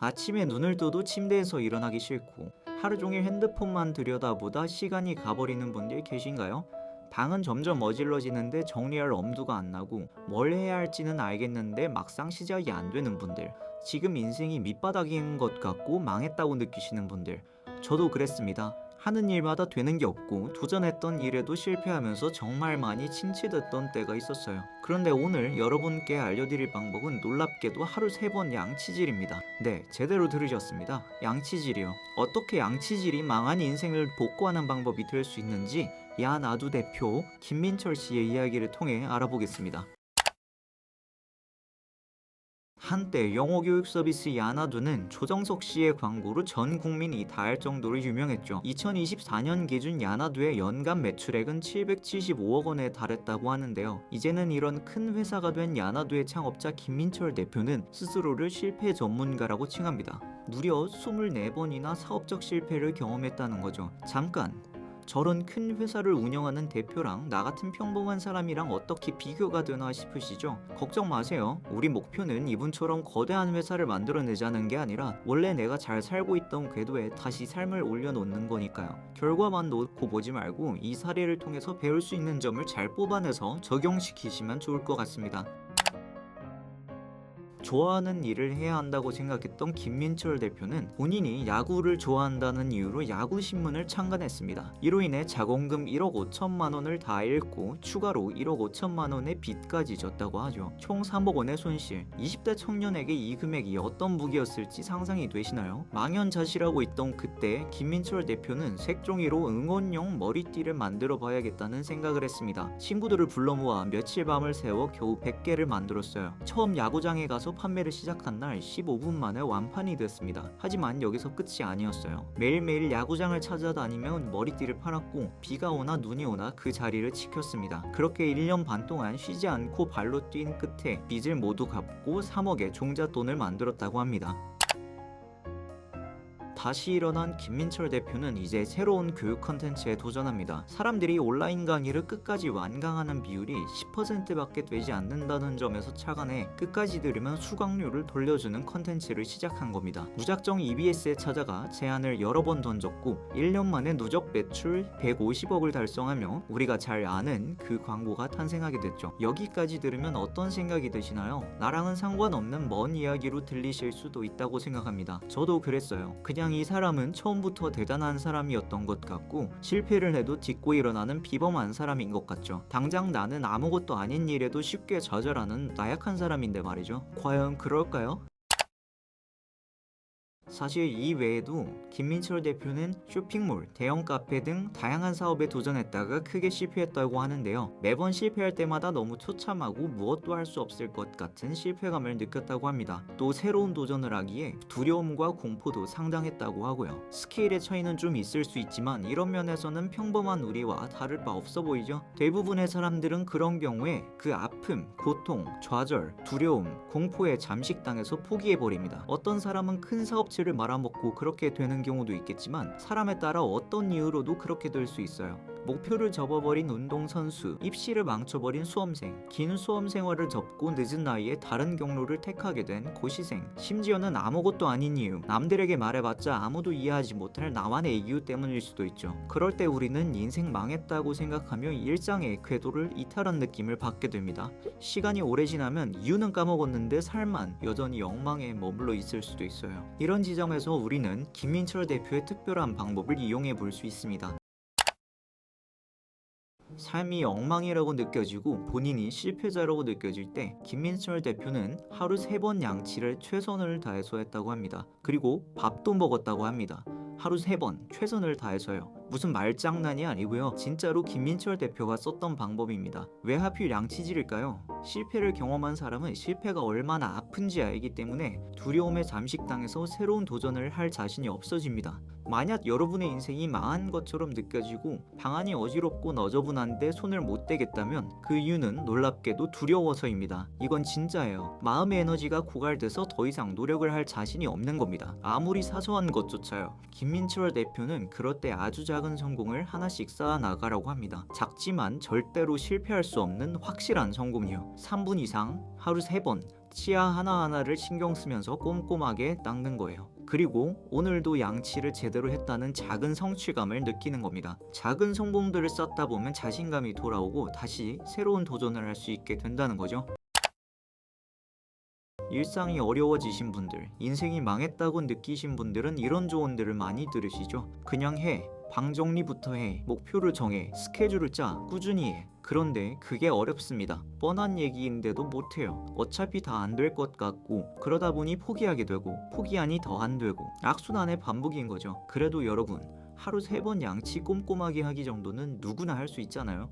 아침에 눈을 떠도 침대에서 일어나기 싫고 하루 종일 핸드폰만 들여다보다 시간이 가버리는 분들 계신가요? 방은 점점 어질러지는데 정리할 엄두가 안 나고 뭘 해야 할지는 알겠는데 막상 시작이 안 되는 분들, 지금 인생이 밑바닥인 것 같고 망했다고 느끼시는 분들, 저도 그랬습니다. 하는 일마다 되는 게 없고 도전했던 일에도 실패하면서 정말 많이 침체됐던 때가 있었어요. 그런데 오늘 여러분께 알려드릴 방법은 놀랍게도 하루 3번 양치질입니다. 네, 제대로 들으셨습니다. 양치질이요. 어떻게 양치질이 망한 인생을 복구하는 방법이 될 수 있는지 야나두 대표 김민철 씨의 이야기를 통해 알아보겠습니다. 한때 영어 교육 서비스 야나두는 조정석 씨의 광고로 전 국민이 다 알 정도로 유명했죠. 2024년 기준 야나두의 연간 매출액은 775억 원에 달했다고 하는데요. 이제는 이런 큰 회사가 된 야나두의 창업자 김민철 대표는 스스로를 실패 전문가라고 칭합니다. 무려 24번이나 사업적 실패를 경험했다는 거죠. 잠깐! 저런 큰 회사를 운영하는 대표랑 나 같은 평범한 사람이랑 어떻게 비교가 되나 싶으시죠? 걱정 마세요. 우리 목표는 이분처럼 거대한 회사를 만들어내자는 게 아니라 원래 내가 잘 살고 있던 궤도에 다시 삶을 올려놓는 거니까요. 결과만 놓고 보지 말고 이 사례를 통해서 배울 수 있는 점을 잘 뽑아내서 적용시키시면 좋을 것 같습니다. 좋아하는 일을 해야 한다고 생각했던 김민철 대표는 본인이 야구를 좋아한다는 이유로 야구신문을 창간했습니다. 이로 인해 자본금 1억 5천만 원을 다 잃고 추가로 1억 5천만 원의 빚까지 졌다고 하죠. 총 3억 원의 손실. 20대 청년에게 이 금액이 어떤 무기였을지 상상이 되시나요? 망연자실하고 있던 그때 김민철 대표는 색종이로 응원용 머리띠를 만들어 봐야겠다는 생각을 했습니다. 친구들을 불러 모아 며칠 밤을 새워 겨우 100개를 만들었어요. 처음 야구장에 가서 판매를 시작한 날 15분 만에 완판이 됐습니다. 하지만 여기서 끝이 아니었어요. 매일매일 야구장을 찾아다니며 머리띠를 팔았고 비가 오나 눈이 오나 그 자리를 지켰습니다. 그렇게 1년 반 동안 쉬지 않고 발로 뛴 끝에 빚을 모두 갚고 3억의 종잣돈을 만들었다고 합니다. 다시 일어난 김민철 대표는 이제 새로운 교육 컨텐츠에 도전합니다. 사람들이 온라인 강의를 끝까지 완강하는 비율이 10%밖에 되지 않는다는 점에서 착안해 끝까지 들으면 수강료를 돌려주는 컨텐츠를 시작한 겁니다. 무작정 EBS에 찾아가 제안을 여러 번 던졌고 1년 만에 누적 매출 150억을 달성하며 우리가 잘 아는 그 광고가 탄생하게 됐죠. 여기까지 들으면 어떤 생각이 드시나요? 나랑은 상관없는 먼 이야기로 들리실 수도 있다고 생각합니다. 저도 그랬어요. 그냥 이 사람은 처음부터 대단한 사람이었던 것 같고 실패를 해도 딛고 일어나는 비범한 사람인 것 같죠. 당장 나는 아무것도 아닌 일에도 쉽게 좌절하는 나약한 사람인데 말이죠. 과연 그럴까요? 사실 이 외에도 김민철 대표는 쇼핑몰, 대형 카페 등 다양한 사업에 도전했다가 크게 실패했다고 하는데요. 매번 실패할 때마다 너무 처참하고 무엇도 할 수 없을 것 같은 실패감을 느꼈다고 합니다. 또 새로운 도전을 하기에 두려움과 공포도 상당했다고 하고요. 스케일의 차이는 좀 있을 수 있지만 이런 면에서는 평범한 우리와 다를 바 없어 보이죠? 대부분의 사람들은 그런 경우에 그 아픔, 고통, 좌절, 두려움, 공포에 잠식당해서 포기해버립니다. 어떤 사람은 큰 사업체 를 말아먹고 그렇게 되는 경우도 있겠지만 사람에 따라 어떤 이유로도 그렇게 될 수 있어요. 목표를 접어버린 운동선수, 입시를 망쳐버린 수험생, 긴 수험 생활을 접고 늦은 나이에 다른 경로를 택하게 된 고시생, 심지어는 아무것도 아닌 이유, 남들에게 말해봤자 아무도 이해하지 못할 나만의 이유 때문일 수도 있죠. 그럴 때 우리는 인생 망했다고 생각하며 일상의 궤도를 이탈한 느낌을 받게 됩니다. 시간이 오래 지나면 이유는 까먹었는데 삶만 여전히 엉망에 머물러 있을 수도 있어요. 이런 지점에서 우리는 김민철 대표의 특별한 방법을 이용해 볼 수 있습니다. 삶이 엉망이라고 느껴지고 본인이 실패자라고 느껴질 때 김민철 대표는 하루 3번 양치를 최선을 다해서 했다고 합니다. 그리고 밥도 먹었다고 합니다. 하루 3번 최선을 다해서요. 무슨 말장난이 아니고요. 진짜로 김민철 대표가 썼던 방법입니다. 왜 하필 양치질일까요? 실패를 경험한 사람은 실패가 얼마나 아픈지 알기 때문에 두려움에 잠식당해서 새로운 도전을 할 자신이 없어집니다. 만약 여러분의 인생이 망한 것처럼 느껴지고 방안이 어지럽고 너저분한데 손을 못 대겠다면 그 이유는 놀랍게도 두려워서입니다. 이건 진짜예요. 마음의 에너지가 고갈돼서 더 이상 노력을 할 자신이 없는 겁니다. 아무리 사소한 것조차요. 김민철 대표는 그럴 때 아주 작은 성공을 하나씩 쌓아 나가라고 합니다. 작지만 절대로 실패할 수 없는 확실한 성공이요. 3분 이상 하루 3번 치아 하나하나를 신경 쓰면서 꼼꼼하게 닦는 거예요. 그리고 오늘도 양치를 제대로 했다는 작은 성취감을 느끼는 겁니다. 작은 성공들을 쌓다 보면 자신감이 돌아오고 다시 새로운 도전을 할 수 있게 된다는 거죠. 일상이 어려워지신 분들, 인생이 망했다고 느끼신 분들은 이런 조언들을 많이 들으시죠. 그냥 해. 방 정리부터 해. 목표를 정해. 스케줄을 짜. 꾸준히 해. 그런데 그게 어렵습니다. 뻔한 얘기인데도 못해요. 어차피 다 안 될 것 같고 그러다 보니 포기하게 되고 포기하니 더 안 되고 악순환의 반복인 거죠. 그래도 여러분, 하루 3번 양치 꼼꼼하게 하기 정도는 누구나 할 수 있잖아요.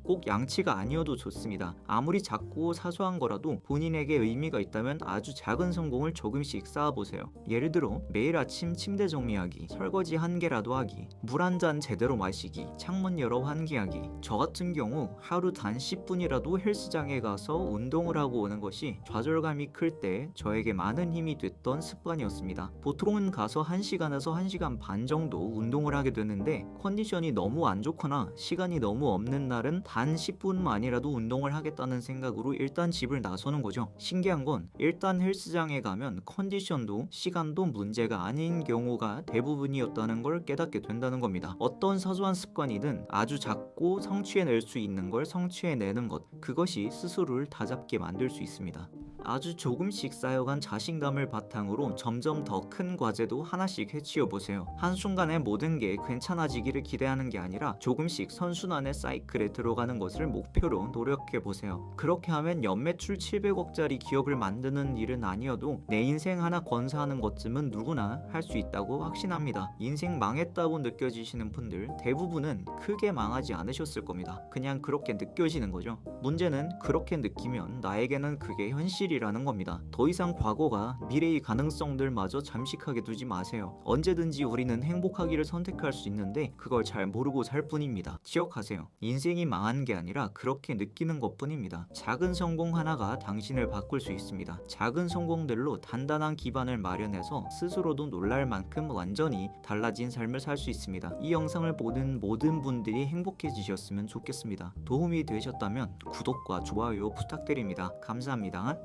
꼭 양치가 아니어도 좋습니다. 아무리 작고 사소한 거라도 본인에게 의미가 있다면 아주 작은 성공을 조금씩 쌓아보세요. 예를 들어 매일 아침 침대 정리하기, 설거지 한 개라도 하기, 물 한 잔 제대로 마시기, 창문 열어 환기하기. 저 같은 경우 하루 단 10분이라도 헬스장에 가서 운동을 하고 오는 것이 좌절감이 클 때 저에게 많은 힘이 됐던 습관이었습니다. 보통은 가서 1시간에서 1시간 반 정도 운동을 하게 되는데 컨디션이 너무 안 좋거나 시간이 너무 없는 날은 단 10분만이라도 운동을 하겠다는 생각으로 일단 집을 나서는 거죠. 신기한 건 일단 헬스장에 가면 컨디션도 시간도 문제가 아닌 경우가 대부분이었다는 걸 깨닫게 된다는 겁니다. 어떤 사소한 습관이든 아주 작고 성취해낼 수 있는 걸 성취해내는 것, 그것이 스스로를 다잡게 만들 수 있습니다. 아주 조금씩 쌓여간 자신감을 바탕으로 점점 더 큰 과제도 하나씩 해치워 보세요. 한순간에 모든 게 괜찮아지기를 기대하는 게 아니라 조금씩 선순환의 사이클에 들어가는 것을 목표로 노력해 보세요. 그렇게 하면 연매출 700억짜리 기업을 만드는 일은 아니어도 내 인생 하나 건사하는 것쯤은 누구나 할 수 있다고 확신합니다. 인생 망했다고 느껴지시는 분들 대부분은 크게 망하지 않으셨을 겁니다. 그냥 그렇게 느껴지는 거죠. 문제는 그렇게 느끼면 나에게는 그게 현실이라는 겁니다. 더 이상 과거가 미래의 가능성들마저 잠식하게 두지 마세요. 언제든지 우리는 행복하기를 선택할 수 있는데 그걸 잘 모르고 살 뿐입니다. 기억하세요. 인생이 망한 게 아니라 그렇게 느끼는 것 뿐입니다. 작은 성공 하나가 당신을 바꿀 수 있습니다. 작은 성공들로 단단한 기반을 마련해서 스스로도 놀랄 만큼 완전히 달라진 삶을 살 수 있습니다. 이 영상을 보는 모든 분들이 행복해지셨으면 좋겠습니다. 도움이 되셨다면 구독과 좋아요 부탁드립니다. 감사합니다.